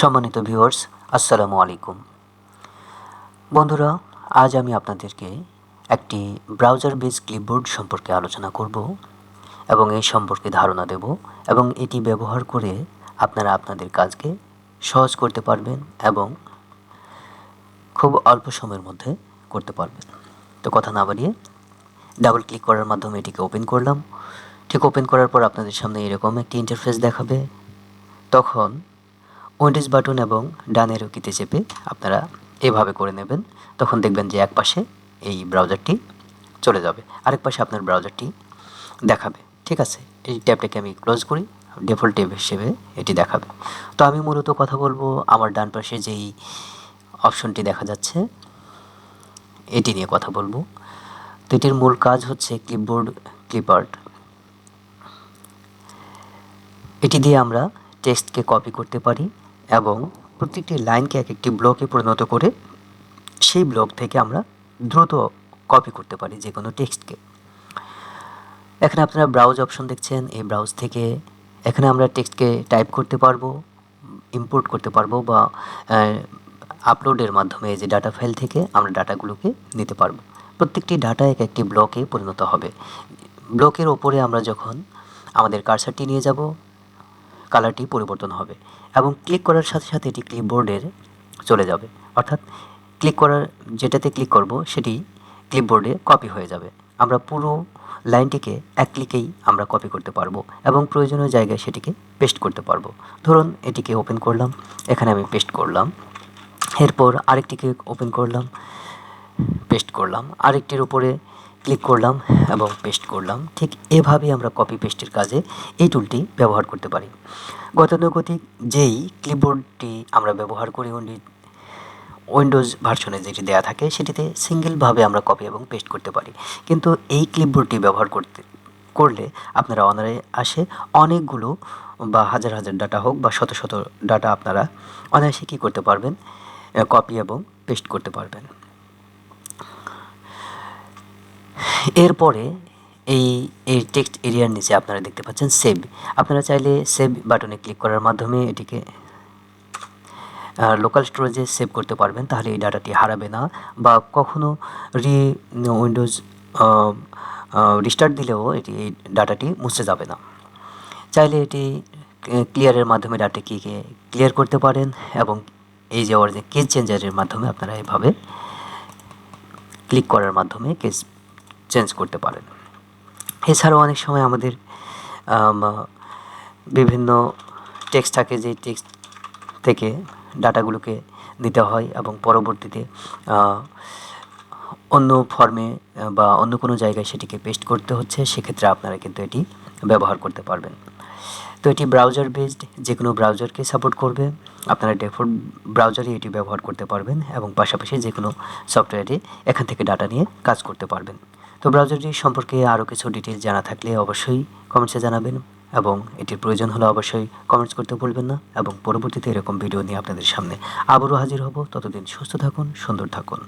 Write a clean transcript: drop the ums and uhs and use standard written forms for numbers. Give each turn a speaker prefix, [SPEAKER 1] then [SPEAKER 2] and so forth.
[SPEAKER 1] সম্মানিত ভিউয়ার্স, আসসালামু আলাইকুম। বন্ধুরা, আজ আমি আপনাদেরকে একটি ব্রাউজার বেস ক্লিপবোর্ড সম্পর্কে আলোচনা করব এবং এই সম্পর্কে ধারণা দেব এবং এটি ব্যবহার করে আপনারা আপনাদের কাজকে সহজ করতে পারবেন এবং খুব অল্প সময়ের মধ্যে করতে পারবেন। তো কথা না বাড়িয়ে ডাবল ক্লিক করার মাধ্যমে এটিকে ওপেন করলাম। ঠিক ওপেন করার পর আপনাদের সামনে এরকম একটি ইন্টারফেস দেখাবে। তখন উইন্ডোজ বাটন এবং ডান অ্যারো কিতে চেপে আপনারা এভাবে করে নেবেন। তখন দেখবেন যে এক পাশে এই ব্রাউজারটি চলে যাবে, আরেক পাশে আপনার ব্রাউজারটি দেখাবে। ঠিক আছে, এই ট্যাবটাকে আমি ক্লোজ করি, ডিফল্ট ট্যাব হিসেবে এটি দেখাবে। তো আমি মূলত কথা বলবো আমার ডান পাশে যেই অপশনটি দেখা যাচ্ছে এটি নিয়ে কথা বলবো। তো এটির মূল কাজ হচ্ছে ক্লিপবোর্ড ক্লিপার্ট। এটি দিয়ে আমরা টেক্সটকে কপি করতে পারি এবং প্রত্যেকটি লাইনকে এক একটি ব্লকে পরিণত করে সেই ব্লক থেকে আমরা দ্রুত কপি করতে পারি যে কোনো টেক্সটকে। এখানে আপনারা ব্রাউজ অপশন দেখছেন, এই ব্রাউজ থেকে এখানে আমরা টেক্সটকে টাইপ করতে পারবো, ইম্পোর্ট করতে পারবো বা আপলোডের মাধ্যমে যে ডাটা ফাইল থেকে আমরা ডাটাগুলোকে নিতে পারবো। প্রত্যেকটি ডাটা এক একটি ব্লকে পরিণত হবে। ব্লকের ওপরে আমরা যখন আমাদের কার্সারটি নিয়ে যাব কালারটি পরিবর্তন হবে এবং ক্লিক করার সাথে সাথে এটি ক্লিপবোর্ডের চলে যাবে, অর্থাৎ যেটাতে ক্লিক করব সেটি ক্লিপবোর্ডে কপি হয়ে যাবে। আমরা পুরো লাইনটিকে এক ক্লিকেই আমরা কপি করতে পারবো এবং প্রয়োজনীয় জায়গায় সেটিকে পেস্ট করতে পারবো। ধরুন এটিকে ওপেন করলাম, এখানে আমি পেস্ট করলাম, এরপর আরেকটিকে ওপেন করলাম, পেস্ট করলাম, আরেকটির উপরে ক্লিক করলাম এবং পেস্ট করলাম। ঠিক এভাবেই আমরা কপি পেস্টের কাজে এই টুলটি ব্যবহার করতে পারি। গতানুগতিক যেই ক্লিপবোর্ডটি আমরা ব্যবহার করি উইন্ডোজ ভার্সনে যেটি দেয়া থাকে সেটিতে সিঙ্গেলভাবে আমরা কপি এবং পেস্ট করতে পারি, কিন্তু এই ক্লিপবোর্ডটি ব্যবহার করলে আপনারা অনায়াসে অনেকগুলো বা হাজার হাজার ডাটা হোক বা শত শত ডাটা আপনারা অনায়াসে কী করতে পারবেন, কপি এবং পেস্ট করতে পারবেন। এরপরে এই টেক্সট এরিয়ার নিচে আপনারা দেখতে পাচ্ছেন সেভ। আপনারা চাইলে সেভ বাটনে ক্লিক করার মাধ্যমে এটিকে লোকাল স্টোরেজে সেভ করতে পারবেন, তাহলে এই ডাটাটি হারাবে না বা কখনো উইন্ডোজ রিস্টার্ট দিলেও এই ডাটাটি মুছে যাবে না। চাইলে এটি ক্লিয়ারের মাধ্যমে ডাটাটিকে ক্লিয়ার করতে পারেন এবং এই যে কেস চেঞ্জারের মাধ্যমে আপনারা এভাবে ক্লিক করার মাধ্যমে কেস চেঞ্জ করতে পারেন। এছাড়াও অনেক সময় আমাদের বিভিন্ন টেক্সট থাকে, যে টেক্সট থেকে ডাটাগুলোকে দিতে হয় এবং পরবর্তীতে অন্য ফর্মে বা অন্য কোনো জায়গায় সেটিকে পেস্ট করতে হচ্ছে, সেক্ষেত্রে আপনারা কিন্তু এটি ব্যবহার করতে পারবেন। তো এটি ব্রাউজার বেসড, যে কোনো ব্রাউজারকে সাপোর্ট করবে। আপনারা ডিফল্ট ব্রাউজারে এটি ব্যবহার করতে পারবেন এবং পাশাপাশি যে কোনো সফটওয়্যারে এখান থেকে ডাটা নিয়ে কাজ করতে পারবেন। তো ব্রাউজারটি সম্পর্কে আরও কিছু ডিটেলস জানা থাকলে অবশ্যই কমেন্টসে জানাবেন এবং এটির প্রয়োজন হলে অবশ্যই কমেন্টস করতে ভুলবেন না এবং পরবর্তীতে এরকম ভিডিও নিয়ে আপনাদের সামনে আবারও হাজির হব। ততদিন সুস্থ থাকুন, সুন্দর থাকুন।